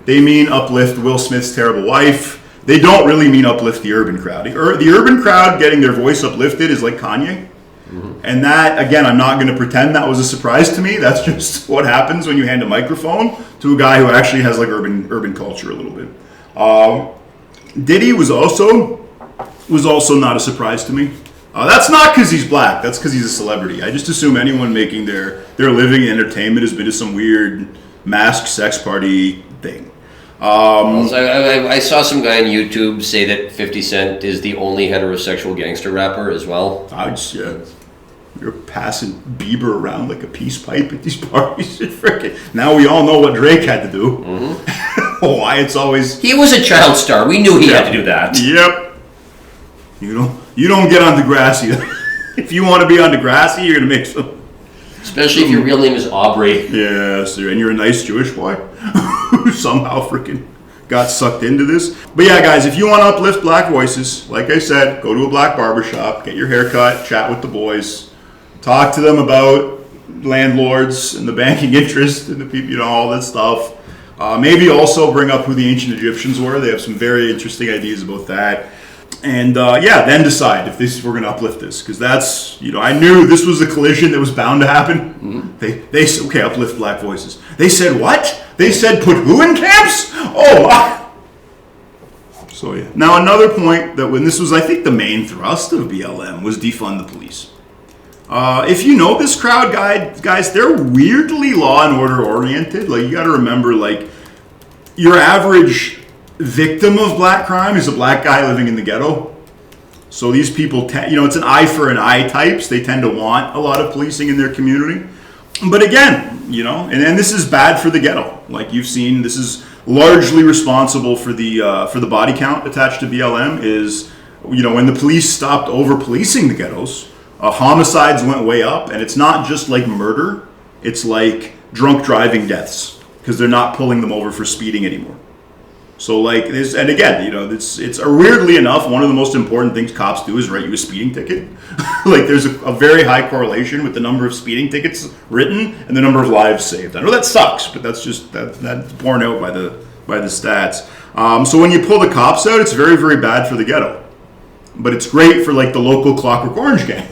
They mean uplift Will Smith's terrible wife. They don't really mean uplift the urban crowd. The urban crowd getting their voice uplifted is like Kanye. And that, again, I'm not going to pretend that was a surprise to me. That's just what happens when you hand a microphone to a guy who actually has like urban culture a little bit. Diddy was also not a surprise to me. That's not because he's black. That's because he's a celebrity. I just assume anyone making their living in entertainment has been to some weird masked sex party thing. I saw some guy on YouTube say that 50 Cent is the only heterosexual gangster rapper as well. You're passing Bieber around like a peace pipe at these parties. Now we all know what Drake had to do. Mm-hmm. Why it's always... He was a child star. We knew he had to do that. Yep. You don't get on Degrassi. If you want to be on Degrassi, you're going to make some... Especially if your real name is Aubrey. Yes, and you're a nice Jewish boy who somehow freaking got sucked into this. But yeah, guys, if you want to uplift black voices, like I said, go to a black barbershop, get your hair cut, chat with the boys, talk to them about landlords and the banking interest and the people, all that stuff. Maybe also bring up who the ancient Egyptians were. They have some very interesting ideas about that. And then decide if we're going to uplift this, because that's, I knew this was a collision that was bound to happen. Mm-hmm. They said, okay, uplift black voices. They said what? They said put who in camps? Oh my. So yeah. Now another point that when this was, I think, the main thrust of BLM was defund the police. If you know this crowd, guys, they're weirdly law and order oriented. Like, you got to remember, like, your average victim of black crime is a black guy living in the ghetto. So these people, it's an eye for an eye types. They tend to want a lot of policing in their community. But again, and this is bad for the ghetto. Like you've seen, this is largely responsible for the body count attached to BLM is, when the police stopped over policing the ghettos, homicides went way up. And it's not just like murder. It's like drunk driving deaths because they're not pulling them over for speeding anymore. So like this, and again, it's weirdly enough, one of the most important things cops do is write you a speeding ticket. Like there's a very high correlation with the number of speeding tickets written and the number of lives saved. I know that sucks, but that's just that's borne out by the stats. So when you pull the cops out, it's very, very bad for the ghetto, but it's great for like the local Clockwork Orange gang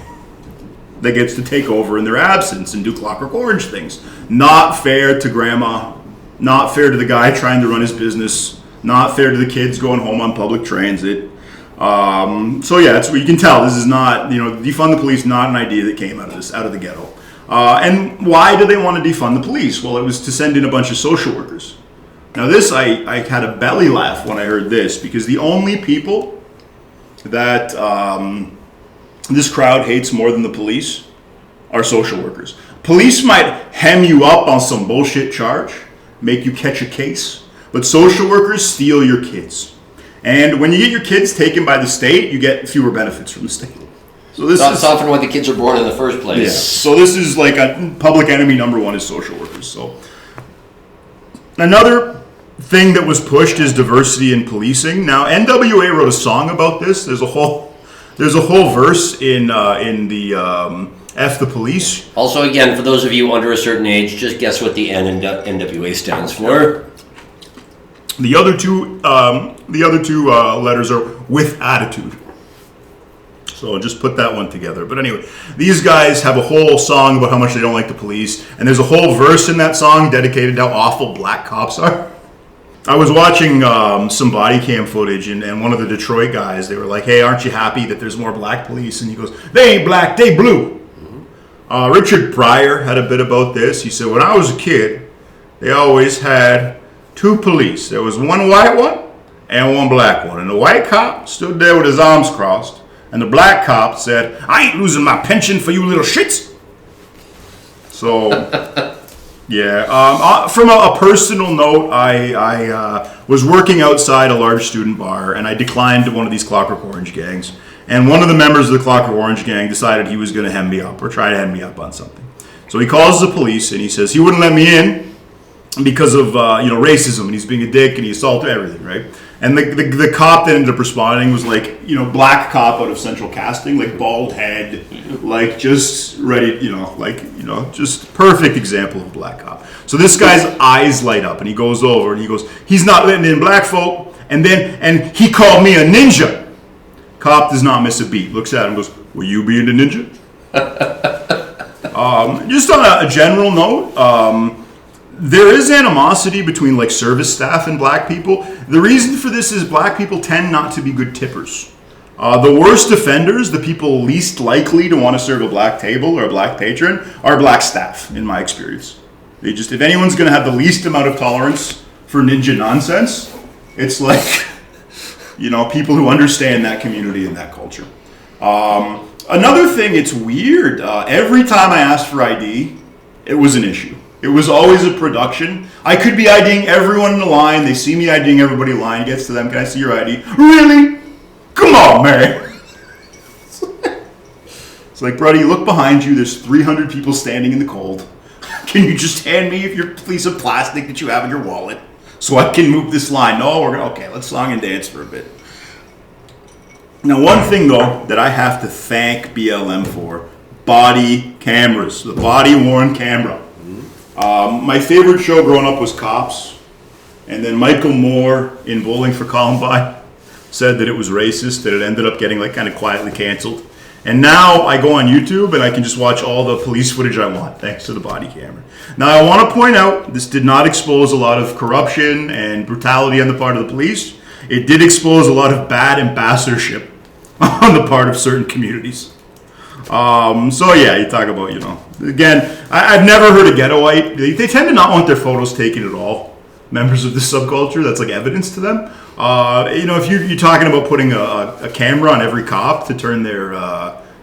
that gets to take over in their absence and do Clockwork Orange things. Not fair to grandma, not fair to the guy trying to run his business. Not fair to the kids going home on public transit. So yeah, that's what you can tell. This is not, defund the police, not an idea that came out of the ghetto. And why do they want to defund the police? Well, it was to send in a bunch of social workers. Now this, I had a belly laugh when I heard this, because the only people that this crowd hates more than the police are social workers. Police might hem you up on some bullshit charge, make you catch a case. But social workers steal your kids. And when you get your kids taken by the state, you get fewer benefits from the state. So that's often why the kids are born in the first place. Yeah. So this is like a public enemy number one is social workers. So another thing that was pushed is diversity in policing. Now NWA wrote a song about this. There's a whole verse in the F the Police. Also, again, for those of you under a certain age, just guess what the N in NWA stands for. The other two letters are with attitude. So just put that one together. But anyway, these guys have a whole song about how much they don't like the police, and there's a whole verse in that song dedicated to how awful black cops are. I was watching some body cam footage, and one of the Detroit guys, they were like, "Hey, aren't you happy that there's more black police?" And he goes, "They ain't black, they blue." Mm-hmm. Richard Pryor had a bit about this. He said, "When I was a kid, they always had two police. There was one white one and one black one. And the white cop stood there with his arms crossed. And the black cop said, 'I ain't losing my pension for you little shits.'" So, yeah. From a personal note, I was working outside a large student bar, and I declined one of these Clockwork Orange gangs. And one of the members of the Clockwork Orange gang decided he was going to hem me up or try to hem me up on something. So he calls the police, and he says he wouldn't let me in because of racism, and he's being a dick and he assaulted everything, right? And the cop that ended up responding was like, black cop out of Central Casting, like bald head, like just ready, just perfect example of a black cop. So this guy's eyes light up and he goes over and he goes, he's not letting in black folk. And he called me a ninja. Cop does not miss a beat. Looks at him and goes, will you be the ninja? Just on a general note, there is animosity between like service staff and black people. The reason for this is black people tend not to be good tippers. The worst offenders, the people least likely to want to serve a black table or a black patron, are black staff, in my experience. If anyone's going to have the least amount of tolerance for ninja nonsense, it's like, people who understand that community and that culture. Another thing, it's weird. Every time I asked for ID, it was an issue. It was always a production. I could be IDing everyone in the line. They see me IDing everybody in line. It gets to them. Can I see your ID? Really? Come on, man. It's like, buddy, look behind you. There's 300 people standing in the cold. Can you just hand me your piece of plastic that you have in your wallet so I can move this line? No, okay, let's song and dance for a bit. Now, one thing, though, that I have to thank BLM for, body cameras, the body-worn camera. My favorite show growing up was Cops, and then Michael Moore in Bowling for Columbine said that it was racist, that it ended up getting like kind of quietly canceled. And now I go on YouTube and I can just watch all the police footage I want thanks to the body camera. Now I want to point out, this did not expose a lot of corruption and brutality on the part of the police. It did expose a lot of bad ambassadorship on the part of certain communities. So yeah, you talk about, again, I've never heard of ghettoite. They tend to not want their photos taken at all. Members of this subculture, that's like evidence to them. If you're talking about putting a camera on every cop to turn their,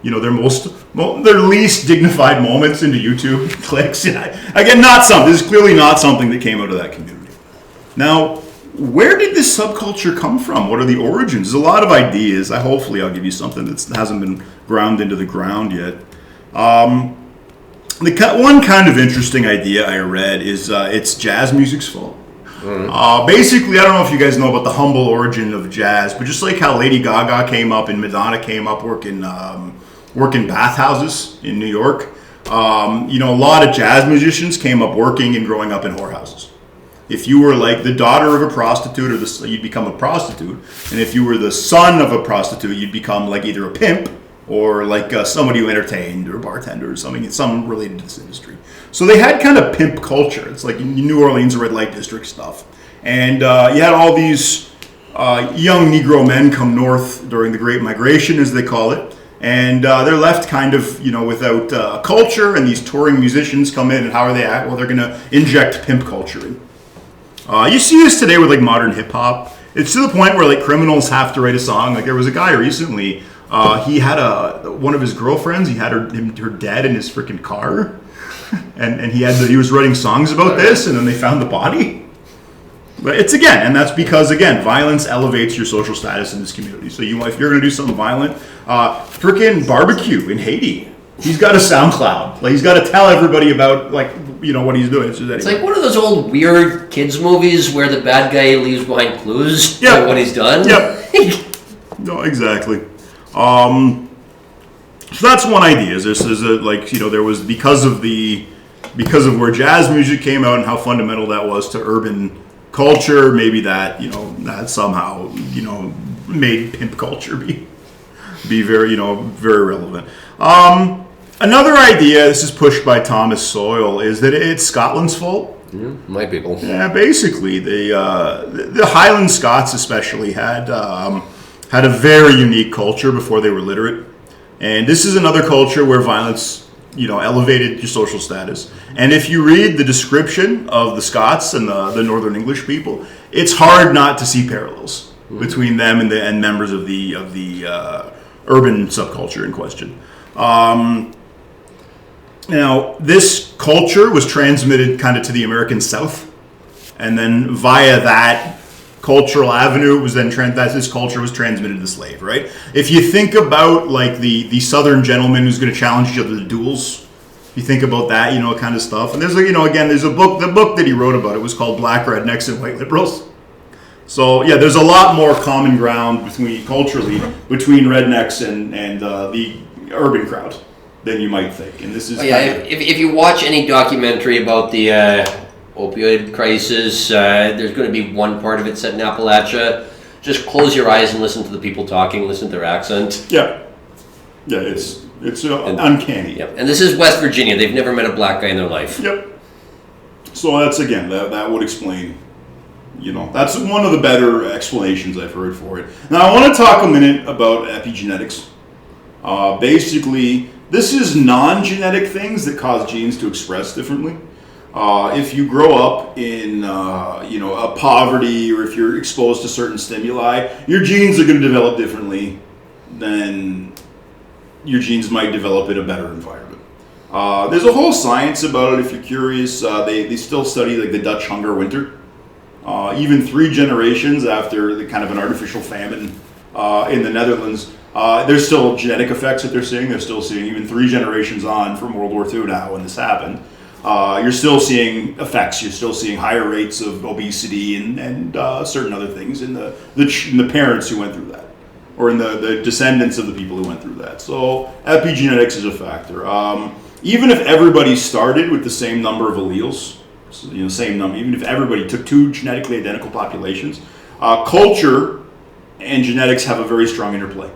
their least dignified moments into YouTube clicks. Again, this is clearly not something that came out of that community. Now, where did this subculture come from? What are the origins? There's a lot of ideas. Hopefully I'll give you something that hasn't been ground into the ground yet. One kind of interesting idea I read is it's jazz music's fault. Basically, I don't know if you guys know about the humble origin of jazz, but just like how Lady Gaga came up and Madonna came up working bathhouses in New York, a lot of jazz musicians came up working and growing up in whorehouses. If you were like the daughter of a prostitute, you'd become a prostitute. And if you were the son of a prostitute, you'd become like either a pimp or like somebody who entertained or a bartender or something related to this industry. So they had kind of pimp culture. It's like in New Orleans, red light district stuff. And you had all these young Negro men come north during the Great Migration, as they call it. And they're left kind of, without culture, and these touring musicians come in, and how are they at? Well, they're going to inject pimp culture in. You see this today with like modern hip hop. It's to the point where like criminals have to write a song. Like there was a guy recently, he had one of his girlfriends, he had her dead in his freaking car. and he was writing songs about this, and then they found the body. But that's because violence elevates your social status in this community. So if you're going to do something violent, freaking Barbecue in Haiti, he's got a SoundCloud. Like he's got to tell everybody about what he's doing. It's like one of those old weird kids movies where the bad guy leaves behind clues about what he's done. Yep. No, exactly. So that's one idea. There was because of where jazz music came out and how fundamental that was to urban culture. Maybe that that somehow made pimp culture be very very relevant. Another idea, this is pushed by Thomas Sowell, is that it's Scotland's fault. Might be. Yeah, basically, the Highland Scots especially had a very unique culture before they were literate, and this is another culture where violence, elevated your social status. And if you read the description of the Scots and the Northern English people, it's hard not to see parallels between them and members of the urban subculture in question. Now, this culture was transmitted kind of to the American South, and then via that cultural avenue, it was then this culture was transmitted to the slave, right? If you think about like the Southern gentleman who's going to challenge each other to duels, If you think about that, kind of stuff. And there's there's a book. The book that he wrote about it was called Black Rednecks and White Liberals. So yeah, there's a lot more common ground culturally between rednecks and the urban crowd than you might think. And this is if you watch any documentary about the opioid crisis, there's going to be one part of it set in Appalachia. Just close your eyes and listen to the people talking, listen to their accent. Yeah, it's uncanny. Yep. And this is West Virginia. They've never met a black guy in their life. Yep. So that's that would explain. That's one of the better explanations I've heard for it. Now I want to talk a minute about epigenetics. Basically, this is non-genetic things that cause genes to express differently. If you grow up in a poverty, or if you're exposed to certain stimuli, your genes are going to develop differently than your genes might develop in a better environment. There's a whole science about it. If you're curious, they still study like the Dutch hunger winter. Even 3 generations after the kind of an artificial famine in the Netherlands, there's still genetic effects that they're seeing. They're still seeing, even 3 generations on from World War II now when this happened. You're still seeing effects. You're still seeing higher rates of obesity and certain other things in the parents who went through that, or in the descendants of the people who went through that. So epigenetics is a factor. Even if everybody started with the same number of alleles, same number, even if everybody took 2 genetically identical populations, culture and genetics have a very strong interplay.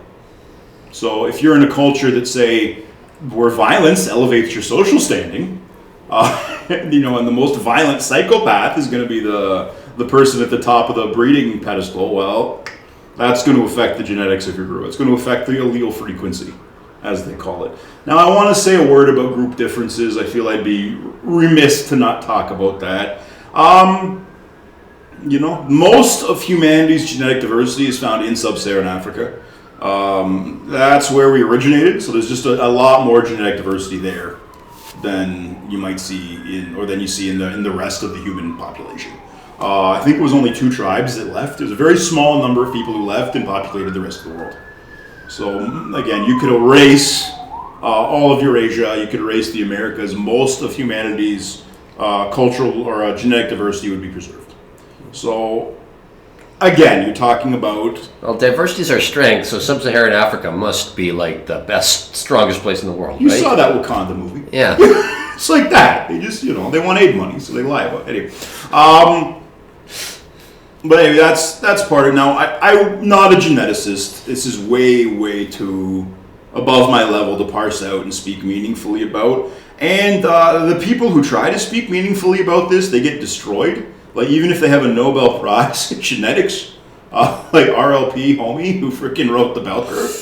So if you're in a culture that, say, where violence elevates your social standing, and the most violent psychopath is going to be the person at the top of the breeding pedestal, well, that's going to affect the genetics of your group. It's going to affect the allele frequency, as they call it. Now, I want to say a word about group differences. I feel I'd be remiss to not talk about that. Most of humanity's genetic diversity is found in sub-Saharan Africa. That's where we originated, so there's just a lot more genetic diversity there than you might see than you see in the rest of the human population. I think it was only 2 tribes that left. There's a very small number of people who left and populated the rest of the world. So again, you could erase all of Eurasia, you could erase the Americas. Most of humanity's cultural or genetic diversity would be preserved. So again, you're talking about... Well, diversity is our strength, so sub-Saharan Africa must be like the best, strongest place in the world, You right? saw that Wakanda movie. Yeah. It's like that. They just, they want aid money, so they lie about it. Anyway. But anyway, that's part of it. Now, I'm not a geneticist. This is way, way too above my level to parse out and speak meaningfully about. And the people who try to speak meaningfully about this, they get destroyed. Like, even if they have a Nobel Prize in genetics, like RLP Homie, who freaking wrote the bell curve.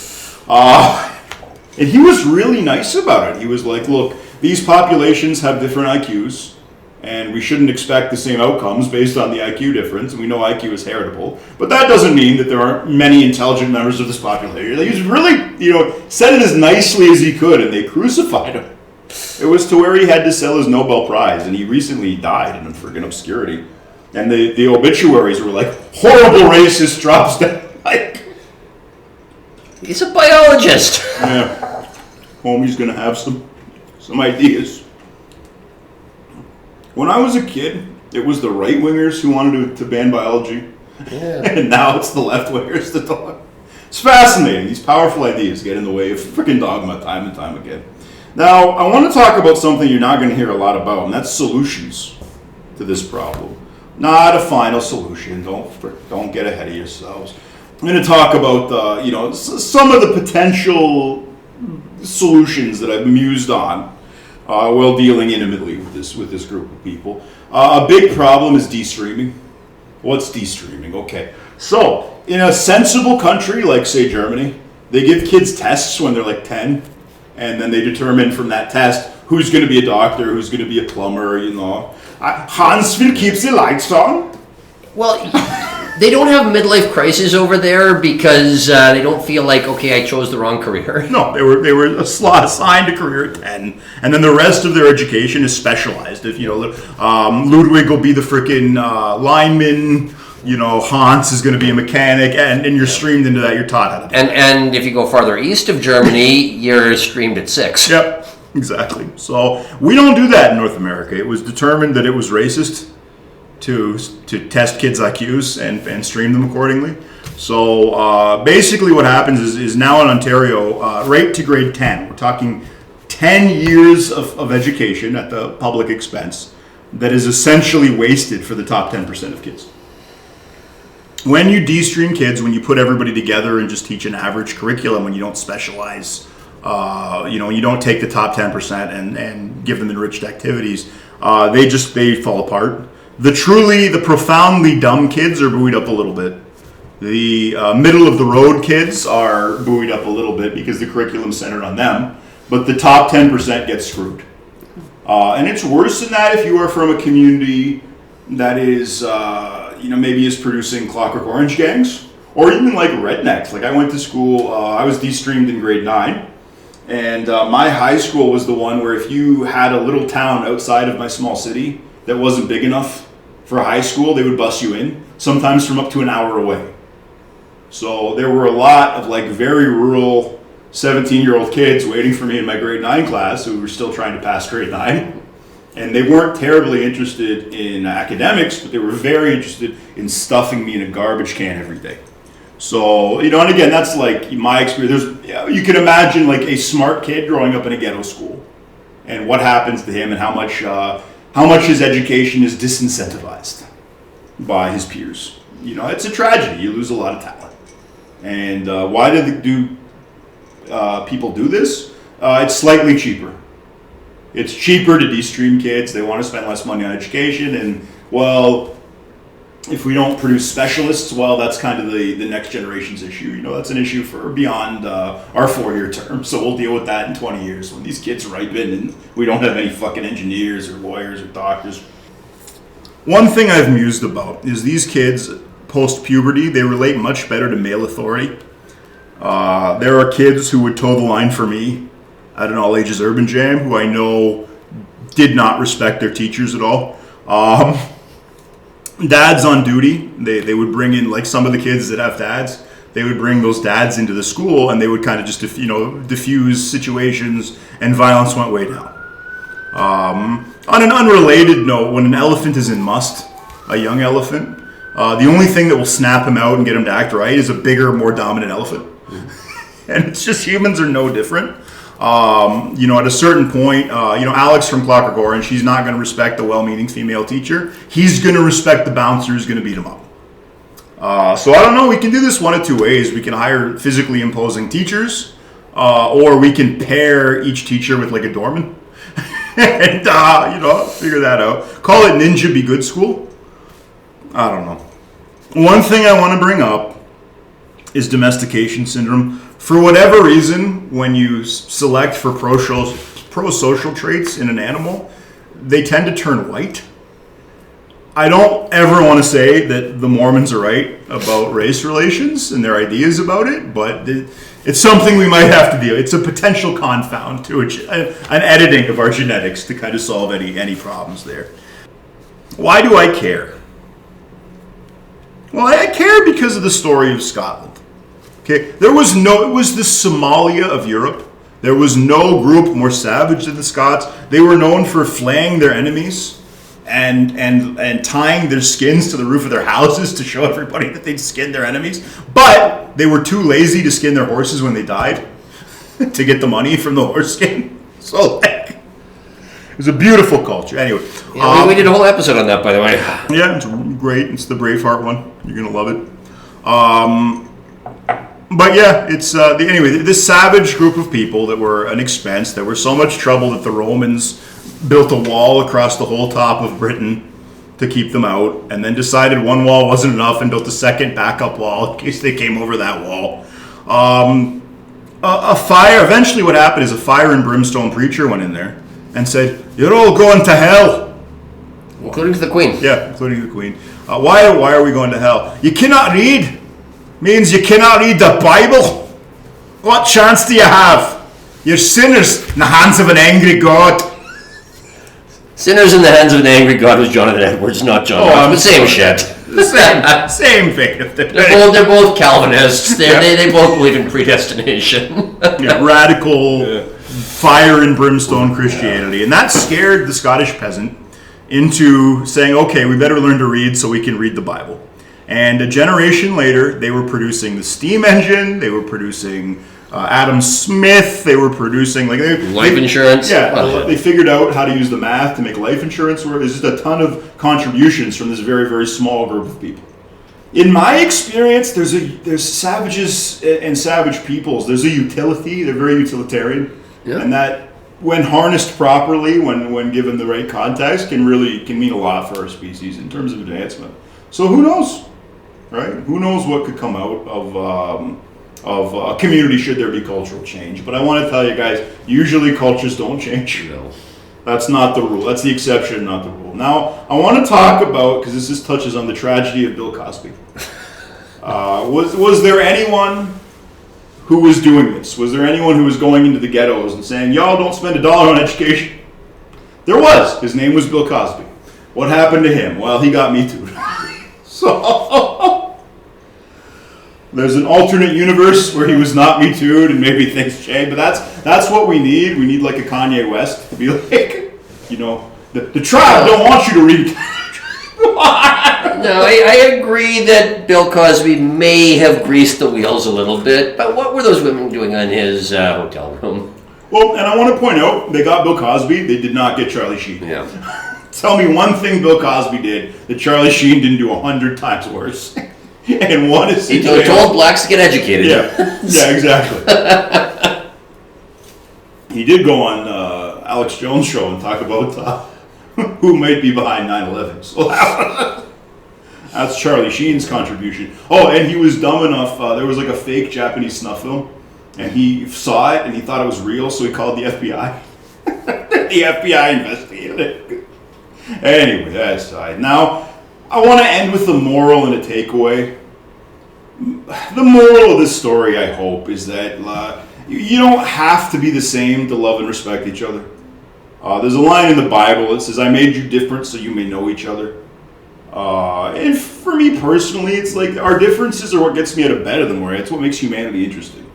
And he was really nice about it. He was like, look, these populations have different IQs, and we shouldn't expect the same outcomes based on the IQ difference. And we know IQ is heritable, but that doesn't mean that there aren't many intelligent members of this population. He was really, said it as nicely as he could, and they crucified him. It was to where he had to sell his Nobel Prize, and he recently died in friggin' obscurity. And the obituaries were like, horrible racist drops down. Like, he's a biologist. Yeah. Homie's gonna have some ideas. When I was a kid, it was the right-wingers who wanted to ban biology. Yeah. And now it's the left-wingers that don't. It's fascinating. These powerful ideas get in the way of freaking dogma time and time again. Now, I want to talk about something you're not going to hear a lot about, and that's solutions to this problem. Not a final solution. Don't get ahead of yourselves. I'm going to talk about some of the potential solutions that I've mused on while dealing intimately with this group of people. A big problem is de-streaming. What's de-streaming? Okay, so in a sensible country like, say, Germany, they give kids tests when they're like 10, and then they determine from that test who's going to be a doctor, who's going to be a plumber. Hans will keep the lights on. Well, they don't have midlife crises over there because they don't feel like, okay, I chose the wrong career. No, they were assigned a career at 10, and then the rest of their education is specialized. If Ludwig will be the frickin' lineman, Hans is going to be a mechanic, and you're streamed into that. You're taught how to do and if you go farther east of Germany, you're streamed at 6. Yep. Exactly. So we don't do that in North America. It was determined that it was racist to test kids' IQs and stream them accordingly. So basically what happens is now in Ontario, right to grade 10, we're talking 10 years of education at the public expense that is essentially wasted for the top 10% of kids. When you de-stream kids, when you put everybody together and just teach an average curriculum, when you don't specialize, you don't take the top 10% and give them enriched activities, they fall apart. The profoundly dumb kids are buoyed up a little bit. The middle of the road kids are buoyed up a little bit because the curriculum's centered on them, but the top 10% get screwed. And it's worse than that if you are from a community that is, maybe is producing Clockwork Orange gangs, or even like rednecks. Like I went to school, I was de-streamed in grade 9, and my high school was the one where if you had a little town outside of my small city that wasn't big enough for high school, they would bus you in, sometimes from up to an hour away. So there were a lot of like very rural 17-year-old kids waiting for me in my grade 9 class who were still trying to pass grade 9. And they weren't terribly interested in academics, but they were very interested in stuffing me in a garbage can every day. So, and again, that's like my experience. You can imagine like a smart kid growing up in a ghetto school and what happens to him and how much his education is disincentivized by his peers. It's a tragedy. You lose a lot of talent. And why do people do this? It's slightly cheaper. It's cheaper to de-stream kids. They want to spend less money on education. And, well, if we don't produce specialists, well, that's kind of the next generation's issue. That's an issue for beyond our 4-year term. So we'll deal with that in 20 years when these kids ripen and we don't have any fucking engineers or lawyers or doctors. One thing I've mused about is these kids, post-puberty, they relate much better to male authority. There are kids who would toe the line for me at an all-ages urban jam who I know did not respect their teachers at all. Dads on duty, they would bring in, like some of the kids that have dads, they would bring those dads into the school and they would kind of just, diffuse situations, and violence went way down. On an unrelated note, when an elephant is in must, a young elephant, the only thing that will snap him out and get him to act right is a bigger, more dominant elephant. And it's just humans are no different. At a certain point, Alex from Clockwork Orange, he's not going to respect the well-meaning female teacher. He's going to respect the bouncer who's going to beat him up. So I don't know. We can do this one of two ways. We can hire physically imposing teachers, or we can pair each teacher with like a doorman, and figure that out. Call it Ninja Be Good School. I don't know. One thing I want to bring up is domestication syndrome. For whatever reason, when you select for pro-social traits in an animal, they tend to turn white. I don't ever want to say that the Mormons are right about race relations and their ideas about it, but it's something we might have to deal with. It's a potential confound to an editing of our genetics to kind of solve any problems there. Why do I care? Well, I care because of the story of Scotland. Okay, it was the Somalia of Europe. There was no group more savage than the Scots. They were known for flaying their enemies and tying their skins to the roof of their houses to show everybody that they'd skinned their enemies. But they were too lazy to skin their horses when they died to get the money from the horse skin. So, it was a beautiful culture. Anyway. Yeah, we did a whole episode on that, by the way. Yeah, it's great. It's the Braveheart one. You're going to love it. But yeah, it's this savage group of people that were an expense, that were so much trouble that the Romans built a wall across the whole top of Britain to keep them out, and then decided one wall wasn't enough and built a second backup wall in case they came over that wall. A fire, eventually what happened is a fire and brimstone preacher went in there and said, "You're all going to hell." Including the Queen. Yeah, including the Queen. Why are we going to hell? You cannot read. Means you cannot read the Bible. What chance do you have? You're sinners in the hands of an angry God. Sinners in the hands of an angry God was Jonathan Edwards, not John. But same shit. Same thing. They're both Calvinists. They both believe in predestination. Yeah, radical fire and brimstone Christianity. And that scared the Scottish peasant into saying, okay, we better learn to read so we can read the Bible. And a generation later, they were producing the steam engine, they were producing Adam Smith, they were producing life insurance. Yeah, they figured out how to use the math to make life insurance work. There's just a ton of contributions from this very, very small group of people. In my experience, there's savages and savage peoples. There's a utility. They're very utilitarian, and that, when harnessed properly, when given the right context, can mean a lot for our species in terms of advancement. So who knows, right? Who knows what could come out of a community should there be cultural change? But I want to tell you guys, usually cultures don't change. No. That's not the rule. That's the exception, not the rule. Now, I want to talk about, because this touches on the tragedy of Bill Cosby. Was there anyone who was doing this? Was there anyone who was going into the ghettos and saying, y'all don't spend $1 on education? There was. His name was Bill Cosby. What happened to him? Well, he got Me Too'd. So, there's an alternate universe where he was not Me Too'd and maybe things change, but that's what we need. We need like a Kanye West to be like, the tribe don't want you to read. No, I agree that Bill Cosby may have greased the wheels a little bit, but what were those women doing on his hotel room? Well, and I want to point out, they got Bill Cosby, they did not get Charlie Sheen. Yeah. Tell me one thing Bill Cosby did that Charlie Sheen didn't do 100 times worse. And one is he told blacks to get educated. Yeah, exactly. He did go on Alex Jones' show and talk about who might be behind 9/11. So that's Charlie Sheen's contribution. Oh, and he was dumb enough. There was like a fake Japanese snuff film, and he saw it and he thought it was real, so he called the FBI. The FBI investigated it. Anyway, that aside. Now, I want to end with a moral and a takeaway. The moral of this story, I hope, is that you don't have to be the same to love and respect each other. There's a line in the Bible that says, I made you different so you may know each other. And for me personally, it's like our differences are what gets me out of bed in the morning. It's what makes humanity interesting.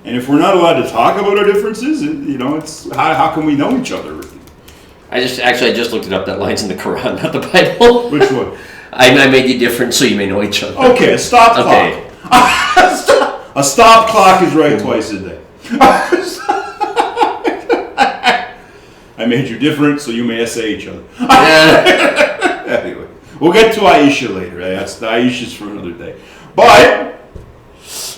And if we're not allowed to talk about our differences, it's how can we know each other? I just looked it up. That line's in the Quran, not the Bible. Which one? I made you different so you may know each other. Okay, a stop clock. Okay. A stop clock is right twice a day. I made you different so you may essay each other. Anyway, we'll get to Aisha later. That's Aisha's for another day. But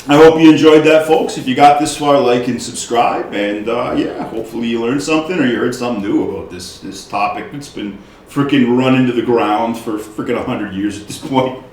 I hope you enjoyed that, folks. If you got this far, like and subscribe. And hopefully you learned something or you heard something new about this topic that's been freaking run into the ground for freaking 100 years at this point.